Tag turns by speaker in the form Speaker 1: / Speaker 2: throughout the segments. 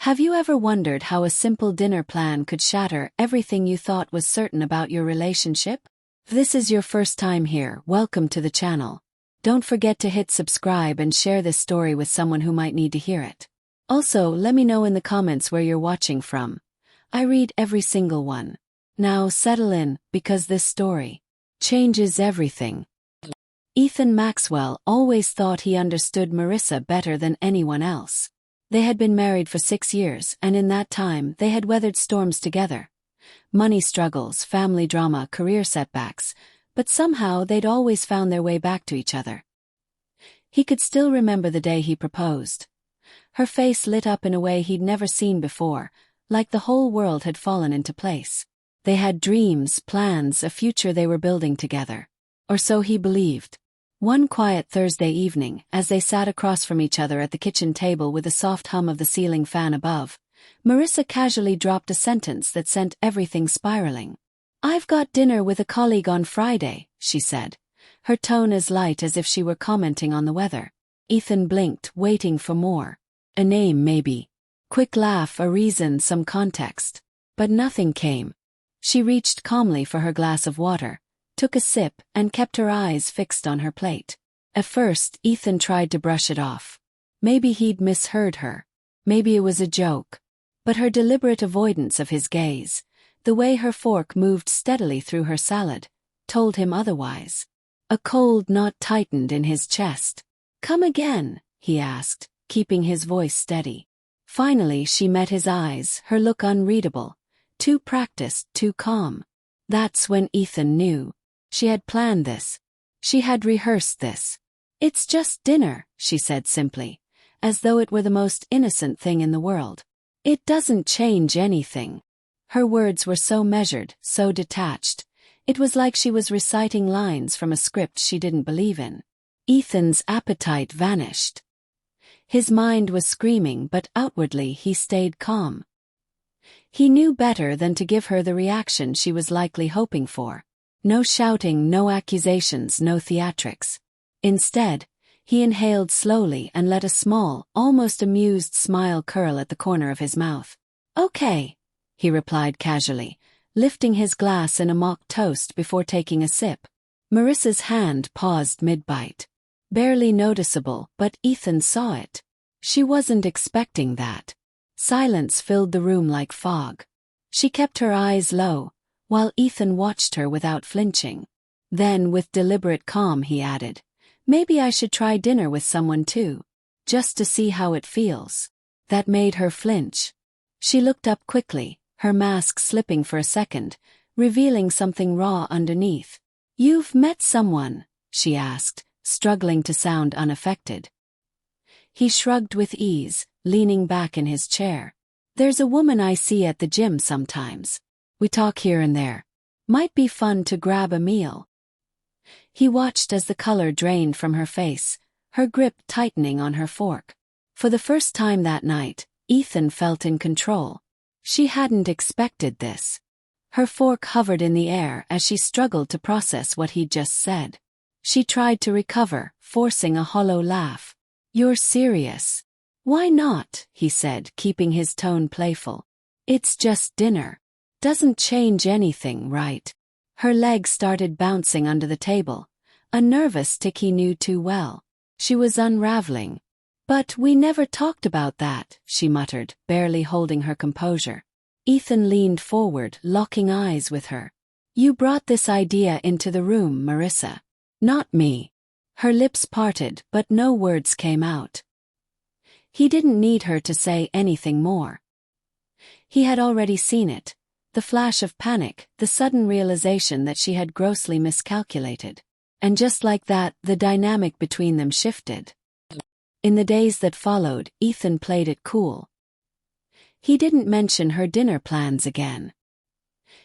Speaker 1: Have you ever wondered how a simple dinner plan could shatter everything you thought was certain about your relationship? If this is your first time here, welcome to the channel. Don't forget to hit subscribe and share this story with someone who might need to hear it. Also, let me know in the comments where you're watching from. I read every single one. Now settle in, because this story changes everything. Ethan Maxwell always thought he understood Marissa better than anyone else. They had been married for 6 years, and in that time they had weathered storms together. Money struggles, family drama, career setbacks, but somehow they'd always found their way back to each other. He could still remember the day he proposed. Her face lit up in a way he'd never seen before, like the whole world had fallen into place. They had dreams, plans, a future they were building together. Or so he believed. One quiet Thursday evening, as they sat across from each other at the kitchen table with the soft hum of the ceiling fan above, Marissa casually dropped a sentence that sent everything spiraling. "I've got dinner with a colleague on Friday," she said, her tone as light as if she were commenting on the weather. Ethan blinked, waiting for more. A name, maybe. Quick laugh, a reason, some context. But nothing came. She reached calmly for her glass of water, took a sip, and kept her eyes fixed on her plate. At first, Ethan tried to brush it off. Maybe he'd misheard her. Maybe it was a joke. But her deliberate avoidance of his gaze, the way her fork moved steadily through her salad, told him otherwise. A cold knot tightened in his chest. "Come again?" he asked, keeping his voice steady. Finally she met his eyes, her look unreadable. Too practiced, too calm. That's when Ethan knew. She had planned this. She had rehearsed this. "It's just dinner," she said simply, as though it were the most innocent thing in the world. "It doesn't change anything." Her words were so measured, so detached. It was like she was reciting lines from a script she didn't believe in. Ethan's appetite vanished. His mind was screaming, but outwardly he stayed calm. He knew better than to give her the reaction she was likely hoping for. No shouting, no accusations, no theatrics. Instead, he inhaled slowly and let a small, almost amused smile curl at the corner of his mouth. "Okay," he replied casually, lifting his glass in a mock toast before taking a sip. Marissa's hand paused mid-bite. Barely noticeable, but Ethan saw it. She wasn't expecting that. Silence filled the room like fog. She kept her eyes low, while Ethan watched her without flinching. Then, with deliberate calm, he added, "Maybe I should try dinner with someone too. Just to see how it feels." That made her flinch. She looked up quickly, her mask slipping for a second, revealing something raw underneath. "You've met someone?" she asked, struggling to sound unaffected. He shrugged with ease, leaning back in his chair. "There's a woman I see at the gym sometimes. We talk here and there. Might be fun to grab a meal." He watched as the color drained from her face, her grip tightening on her fork. For the first time that night, Ethan felt in control. She hadn't expected this. Her fork hovered in the air as she struggled to process what he'd just said. She tried to recover, forcing a hollow laugh. "You're serious?" "Why not?" he said, keeping his tone playful. "It's just dinner. Doesn't change anything, right?" Her legs started bouncing under the table, a nervous tic he knew too well. She was unraveling. "But we never talked about that," she muttered, barely holding her composure. Ethan leaned forward, locking eyes with her. "You brought this idea into the room, Marissa. Not me." Her lips parted, but no words came out. He didn't need her to say anything more. He had already seen it. The flash of panic, the sudden realization that she had grossly miscalculated. And just like that, the dynamic between them shifted. In the days that followed, Ethan played it cool. He didn't mention her dinner plans again.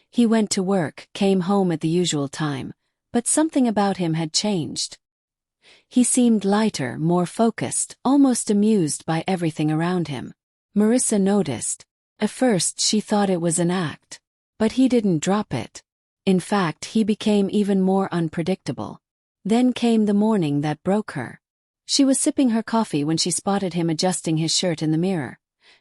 Speaker 1: He went to work, came home at the usual time, but something about him had changed. He seemed lighter, more focused, almost amused by everything around him. Marissa noticed. At first she thought it was an act. But he didn't drop it. In fact, he became even more unpredictable. Then came the morning that broke her. She was sipping her coffee when she spotted him adjusting his shirt in the mirror.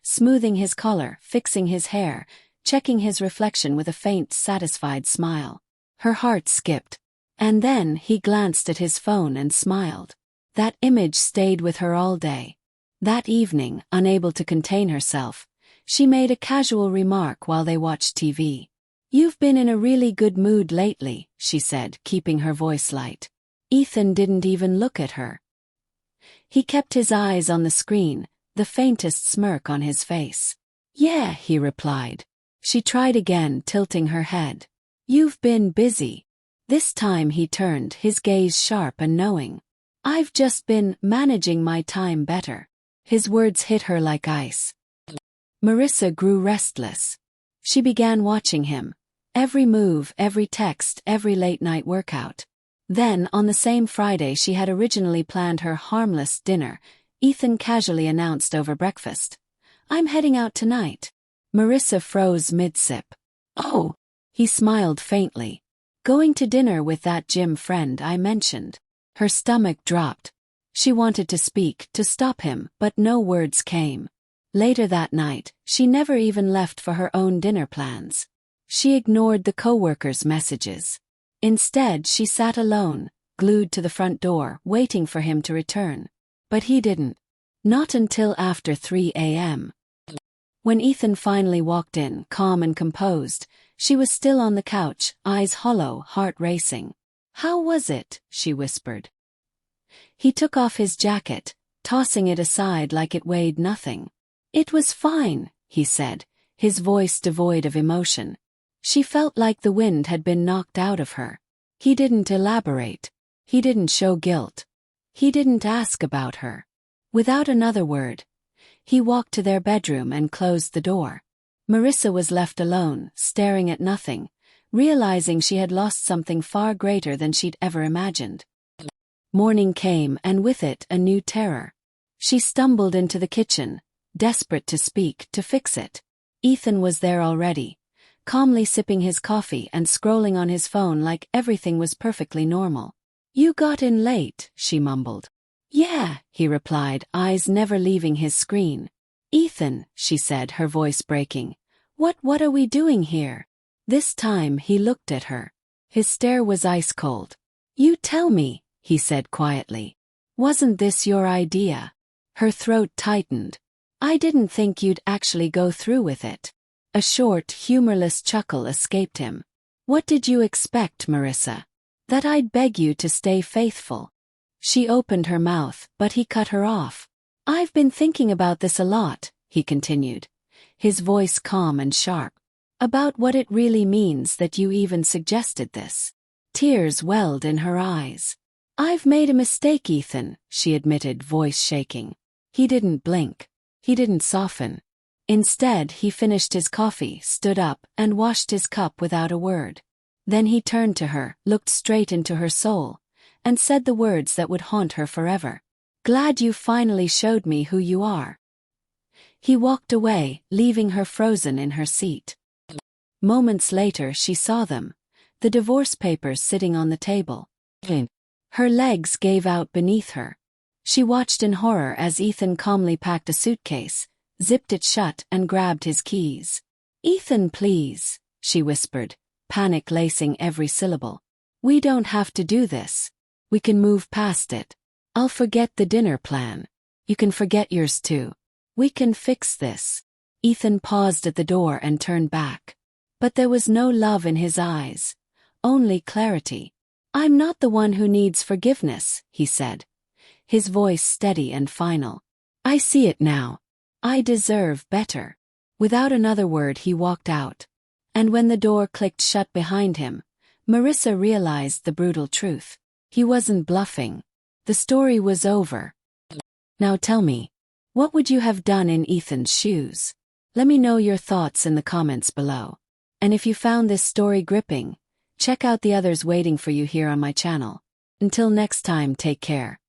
Speaker 1: smoothing his collar, fixing his hair, checking his reflection with a faint, satisfied smile. Her heart skipped. And then he glanced at his phone and smiled. That image stayed with her all day. That evening, unable to contain herself, she made a casual remark while they watched TV. "You've been in a really good mood lately," she said, keeping her voice light. Ethan didn't even look at her. He kept his eyes on the screen, the faintest smirk on his face. "Yeah," he replied. She tried again, tilting her head. "You've been busy." This time he turned, his gaze sharp and knowing. "I've just been managing my time better." His words hit her like ice. Marissa grew restless. She began watching him. Every move, every text, every late-night workout. Then, on the same Friday she had originally planned her harmless dinner, Ethan casually announced over breakfast, "I'm heading out tonight." Marissa froze mid-sip. "Oh," he smiled faintly. "Going to dinner with that gym friend I mentioned." Her stomach dropped. She wanted to speak, to stop him, but no words came. Later that night, she never even left for her own dinner plans. She ignored the coworkers' messages. Instead, she sat alone, glued to the front door, waiting for him to return. But he didn't. Not until after 3 a.m. When Ethan finally walked in, calm and composed, she was still on the couch, eyes hollow, heart racing. "How was it?" she whispered. He took off his jacket, tossing it aside like it weighed nothing. "It was fine," he said, his voice devoid of emotion. She felt like the wind had been knocked out of her. He didn't elaborate. He didn't show guilt. He didn't ask about her. Without another word, he walked to their bedroom and closed the door. Marissa was left alone, staring at nothing, realizing she had lost something far greater than she'd ever imagined. Morning came, and with it a new terror. She stumbled into the kitchen, desperate to speak, to fix it. Ethan was there already, calmly sipping his coffee and scrolling on his phone like everything was perfectly normal. "You got in late," she mumbled. "Yeah," he replied, eyes never leaving his screen. "Ethan," she said, her voice breaking. What are we doing here?" This time he looked at her. His stare was ice cold. "You tell me," he said quietly. "Wasn't this your idea?" Her throat tightened. "I didn't think you'd actually go through with it." A short, humorless chuckle escaped him. "What did you expect, Marissa? That I'd beg you to stay faithful?" She opened her mouth, but he cut her off. "I've been thinking about this a lot," he continued, his voice calm and sharp. "About what it really means that you even suggested this." Tears welled in her eyes. "I've made a mistake, Ethan," she admitted, voice shaking. He didn't blink. He didn't soften. Instead, he finished his coffee, stood up, and washed his cup without a word. Then he turned to her, looked straight into her soul, and said the words that would haunt her forever. "Glad you finally showed me who you are." He walked away, leaving her frozen in her seat. Moments later she saw them, the divorce papers sitting on the table. Her legs gave out beneath her. She watched in horror as Ethan calmly packed a suitcase, zipped it shut, and grabbed his keys. "Ethan, please," she whispered, panic lacing every syllable. "We don't have to do this. We can move past it. I'll forget the dinner plan. You can forget yours too. We can fix this." Ethan paused at the door and turned back. But there was no love in his eyes, only clarity. "I'm not the one who needs forgiveness," he said, his voice steady and final. "I see it now. I deserve better." Without another word he walked out. And when the door clicked shut behind him, Marissa realized the brutal truth. He wasn't bluffing. The story was over. Now tell me, what would you have done in Ethan's shoes? Let me know your thoughts in the comments below. And if you found this story gripping, check out the others waiting for you here on my channel. Until next time, take care.